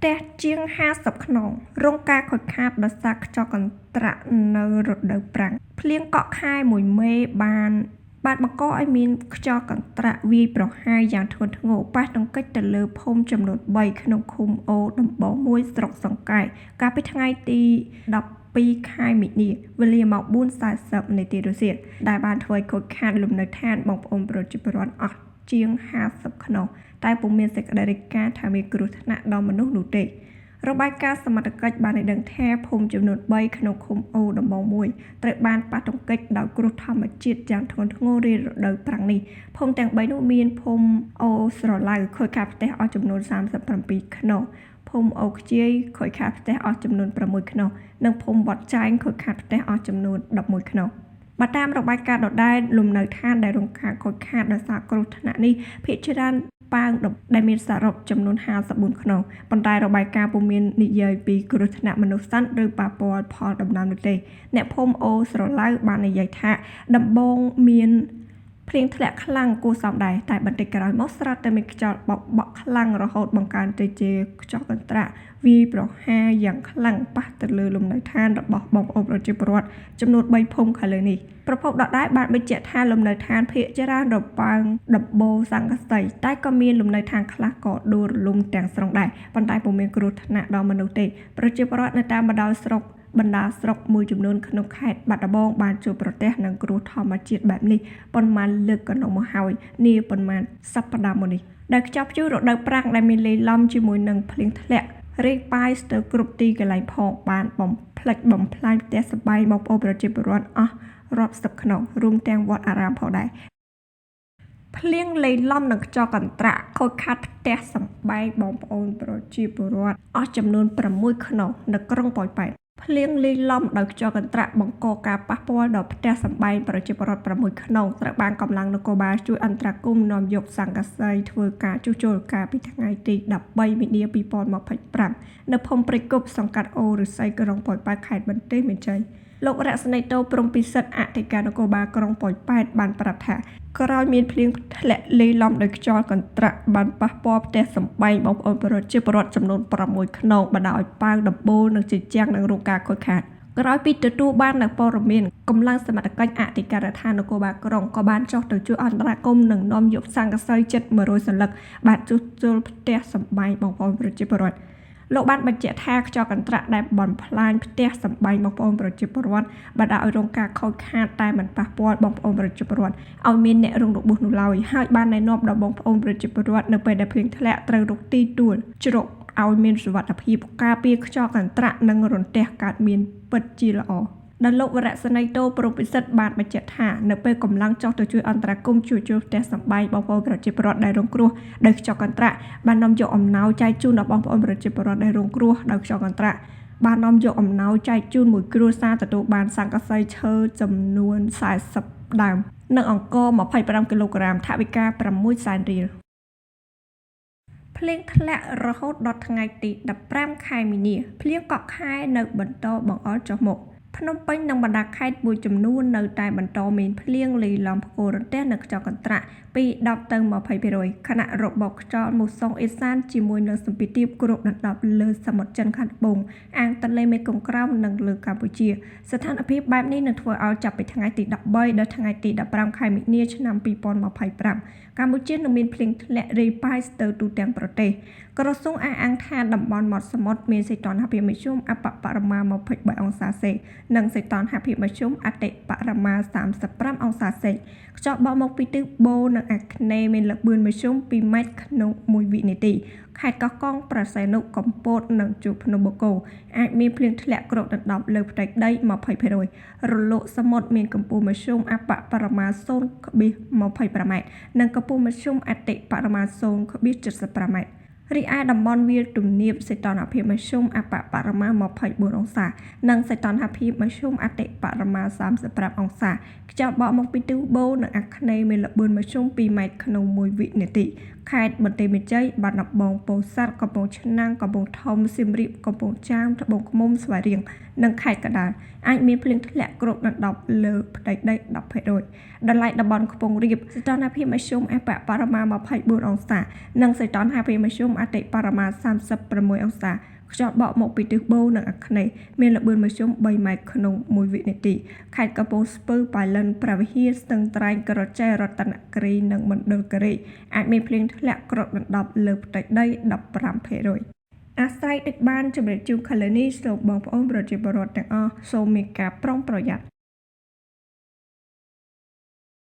តែជាង50ខ្នងរងការខូចខាតដោយសារខ្យល់កន្ត្រាក់នៅរដូវប្រាំងភ្លៀងកក់ខែមួយមេបានបង្កឲ្យមានខ្យល់កន្ត្រាក់វាយប្រហារយ៉ាងធ្ងន់ធ្ងរប៉ះទង្គិចទៅលើភូមិចំនួន3ក្នុងឃុំអូដំបងមួយស្រុកសង្កែកាលពីថ្ងៃទី12 ខែមិនិនាវេលាម៉ោង 4:40 នាទីរសៀលដែលបានធ្វើឲ្យខូចខាតលំនៅឋានបងប្អូនប្រជាពលរដ្ឋអស់ជាង50ខ្នងតែពុំមានសេចក្តីរាយការណ៍ថាមានគ្រោះថ្នាក់ដល់មនុស្សនោះទេរបាយការណ៍សមត្ថកិច្ចបានឲ្យដឹងថាភូមិចំនួន3ក្នុងឃុំអូដំបង1ត្រូវបានប៉ះទង្គិចដោយគ្រោះធម្មជាតិយ៉ាងធ្ងន់ធ្ងររាលរដូវប្រាំងនេះភូមិទាំង3នោះមានភូមិអូស្រឡៅខូចខាតផ្ទះអស់ចំនួន37ខ្នងភូមិអូខ្ជាយខូចខាតផ្ទះអស់ចំនួន6ខ្នងនិងភូមិវត្តចែងខូចខាតផ្ទះអស់ចំនួន11ខ្នងបើតាមរបាយការណ៍ដដែលលំនៅឋានដែលរងការខូចខាតដោយសារគ្រោះថ្នាក់នេះភាគច្រើនប៉ាងដែលមានសរុបចំនួន54ខ្នងប៉ុន្តែរបាយការណ៍ពុំមាននិយាយពីគ្រោះថ្នាក់មនុស្សសត្វឬប៉ះពាល់ផលដំណាំនោះទេអ្នកភូមិអូស្រឡៅបាននិយាយថាដំបងមានភ្លៀងធ្លាក់ខ្លាំងគួរសមដែរតែបន្តិចក្រោយមកស្រាប់តែមានខ្យល់បក់ខ្លាំងរហូតបង្កើនទៅជាខ្យល់កន្ត្រាក់វាយប្រហារយ៉ាងខ្លាំងប៉ះទៅលើលំនៅឋានរបស់បងប្អូនប្រជាពលរដ្ឋចំនួន3ភូមិខាងលើនេះប្រពន្ធដដែលបានបញ្ជាក់ថាលំនៅឋានភាគច្រើនរប៉ើងដំបូលសង្កសីតែក៏មានលំនៅឋានខ្លះក៏ដួលរលំទាំងស្រុងដែរប៉ុន្តែពុំមានគ្រោះថ្នាក់ដល់មនុស្សទេប្រជាពលរដ្ឋនៅតាមបណ្ដោយស្រុកបណ្ដាស្រុកមួយចំនួនក្នុងខេត្តបាត់ដំបងបានជួបប្រទះនឹងគ្រោះធម្មជាតិបែបនេះប៉ុន្មានលើកកន្លងមកហើយនាប៉ុន្មានសប្តាហ៍មុននេះដែលខ្ចប់ជួររដូវប្រាំងដែលមានលេីឡំជាមួយនឹងភ្លៀងធ្លាក់រាយប៉ាយស្ទើរគ្រប់ទីកន្លែងផងបានបំផ្លាញផ្ទះសម្បែងបងប្អូនប្រជាពលរដ្ឋអស់រាប់សិបខ្នងរួមទាំងវត្តអារាមផងដែរភ្លៀងលេីឡំនឹងខ្យល់កន្ត្រាក់ខូចខាតផ្ទះសម្បែងបងប្អូនប្រជាពលរដ្ឋអស់ចំនួន6ខ្នងនៅក្រុងប៉ោយប៉ែតភ្លៀងលេីឡំដោយខ្យល់កន្ត្រាក់បង្កការប៉ះពាល់ដល់ផ្ទះសម្បែងប្រជាពលរដ្ឋ6ខ្នងត្រូវបានកម្លាំងនគរបាលជួយអន្តរាគមន៍នាំយកសង្កសីធ្វើការជួសជុលកាលពីថ្ងៃទី13 មីនា 2025នៅភូមិព្រៃគុបសង្កាត់អូឫស្សីក្រុងប៉ោយប៉ែតខេត្តបន្ទាយមានជ័យលោករស្មីតូព្រំពិសិដ្ឋអធិការនគរបាលក្រុងប៉ោយប៉ែតបានប្រាប់ថាក្រោយមានភ្លៀងធ្លាក់លេីឡំដោយខ្យល់កន្ត្រាក់បានប៉ះពាល់ផ្ទះសម្បែងបងប្អូនប្រជាពលរដ្ឋចំនួន6ខ្នងបណ្ដាលឲ្យប៉ាងដំបូលនិងជញ្ជាំងនឹងរងការខូចខាតក្រោយពីទទួលបាននូវព័ត៌មានកម្លាំងសមត្ថកិច្ចអធិការដ្ឋាននគរបាលក្រុងក៏បានចុះទៅជួយអន្តរាគមន៍និងនាំយកសង្កសីជិត100សន្លឹកបានជួសជុលផ្ទះសម្បែងបងប្អូនប្រជាពលរដ្ឋលោកបានបញ្ជាក់ថាខ្យល់កន្ត្រាក់ដែលបំផ្លាញផ្ទះសម្បែងបងប្អូនប្រជាពលរដ្ឋបណ្ដាលឲ្យរងការខូចខាតតែមិនប៉ះពាល់បងប្អូនប្រជាពលរដ្ឋឲ្យមានអ្នករងរបួសនោះឡើយហើយបានណែនាំដល់បងប្អូនប្រជាពលរដ្ឋនៅពេលដែលភ្លៀងធ្លាក់ត្រូវរកទីទួលជ្រកឲ្យមានសុវត្ថិភាពការពារខ្យល់កន្ត្រាក់និងរន្ទះកើតមានពិតជាល្អដែលលោកវរស្មីតូព្រំពិសិដ្ឋបានបញ្ជាក់ថានៅពេលកម្លាំងចុះទៅជួយអន្តរាគមន៍ជួសជុលផ្ទះសម្បែងបងប្អូនប្រជាពលរដ្ឋដែលរងគ្រោះដោយខ្យល់កន្ត្រាក់បាននាំយកអំណោយចែកជូនដល់បងប្អូនប្រជាពលរដ្ឋដែលរងគ្រោះដោយខ្យល់កន្ត្រាក់បាននាំយកអំណោយចែកជូនមួយគ្រួសារទទួលបានសង្កសីឈើចំនួន40ដើមនិងអង្ករ25គីឡូក្រាមថវិកា6សែនរៀលភ្លៀងធ្លាក់រហូតដល់ថ្ងៃទី15 ខែមីនាភ្លៀងកក់ខែនៅបន្តបង្អុរចុះមកភ្នំពេញនិងបណ្ដាខេត្តមួយចំនួននៅតែបន្តមានភ្លៀងលេីឡំផ្គររន្ទះនិងខ្យល់កន្ត្រាក់ពី10ទៅ20%ខណៈរបបខ្យល់មូសុងអេសានជាមួយនឹងសម្ពាធទាបគ្របដណ្ដប់លើសមុទ្រចិនខាងត្បូងអាងទន្លេមេគង្គក្រោមនិងលើកម្ពុជាស្ថានភាពបែបនេះនឹងធ្វើឲ្យចាប់ពីថ្ងៃទី13ដល់ថ្ងៃទី15 ខែមិនិនាឆ្នាំ2025កម្ពុជានឹងមានភ្លៀងធ្លាក់រាយប៉ាយស្ទើរទូទាំងប្រទេសក្រសួងអះអាងថាតំបន់មាត់សមុទ្រមានសីតុណ្ហភាពមធ្យមអបបរមា23អង្សាសេនិងសីតុណ្ហភាពមធ្យមអតិបរមា35អង្សាសេខ្យល់បក់មកពីទិសបូនិងអាគ្នេយ៍មានល្បឿនមធ្យម2ម៉ែត្រក្នុង1វិនាទីខេត្តកោះកុងប្រសែនុកំពតនិងជួរភ្នំបូកគោអាចមានភ្លៀងធ្លាក់គ្របដណ្ដប់លើផ្ទៃដី20%រលកសមុទ្រមានកម្ពស់មធ្យមអបបរមា 0.25 ម៉ែត្រនិងកម្ពស់មធ្យមអតិបរមា 0.75 ម៉ែត្ររីឯតំបន់វាលទំនាបសីតុណ្ហភាពមធ្យមអបបរមា24អង្សានិងសីតុណ្ហភាពមធ្យមអតិបរមា35អង្សាខ្យល់បក់មកពីទិសបូនិងអាគ្នេយ៍មានល្បឿនមធ្យម2ម៉ែត្រក្នុង1វិនាទី ខេត្តបន្ទាយមានជ័យ បាត់ដំបង ពោធិ៍សាត់ កំពង់ឆ្នាំង កំពង់ធំ សៀមរាប កំពង់ចាម ត្បូងឃ្មុំ ស្វាយរៀង និងខេត្តកណ្ដាលអាចមានភ្លៀងធ្លាក់គ្របដណ្ដប់លើផ្ទៃដី 10% ដល់ឡែកតំបន់ខ្ពង់រាបសីតុណ្ហភាពមធ្យមអបបរមា 24 អង្សា និងសីតុណ្ហភាពមធ្យមអតិបរមា 36 អង្សា ខ្យល់បក់មកពីទិសបូនិងអាគ្នេយ៍មានល្បឿនមធ្យម 3 ម៉ែត្រក្នុង 1 វិនាទី ខេត្តកំពង់ស្ពឺ ប៉ៃលិន ព្រះវិហារ ស្ទឹងត្រែង ក្រចេះ រតនគិរី និងមណ្ឌលគិរីអាចមានភ្លៀងធ្លាក់គ្របដណ្ដប់លើផ្ទៃដី 15% អាស្រ័យដូចបានជម្រាបជូនខាងលើនេះ សូមបងប្អូនប្រជាពលរដ្ឋទាំងអស់សូមមានការប្រុងប្រយ័ត្ន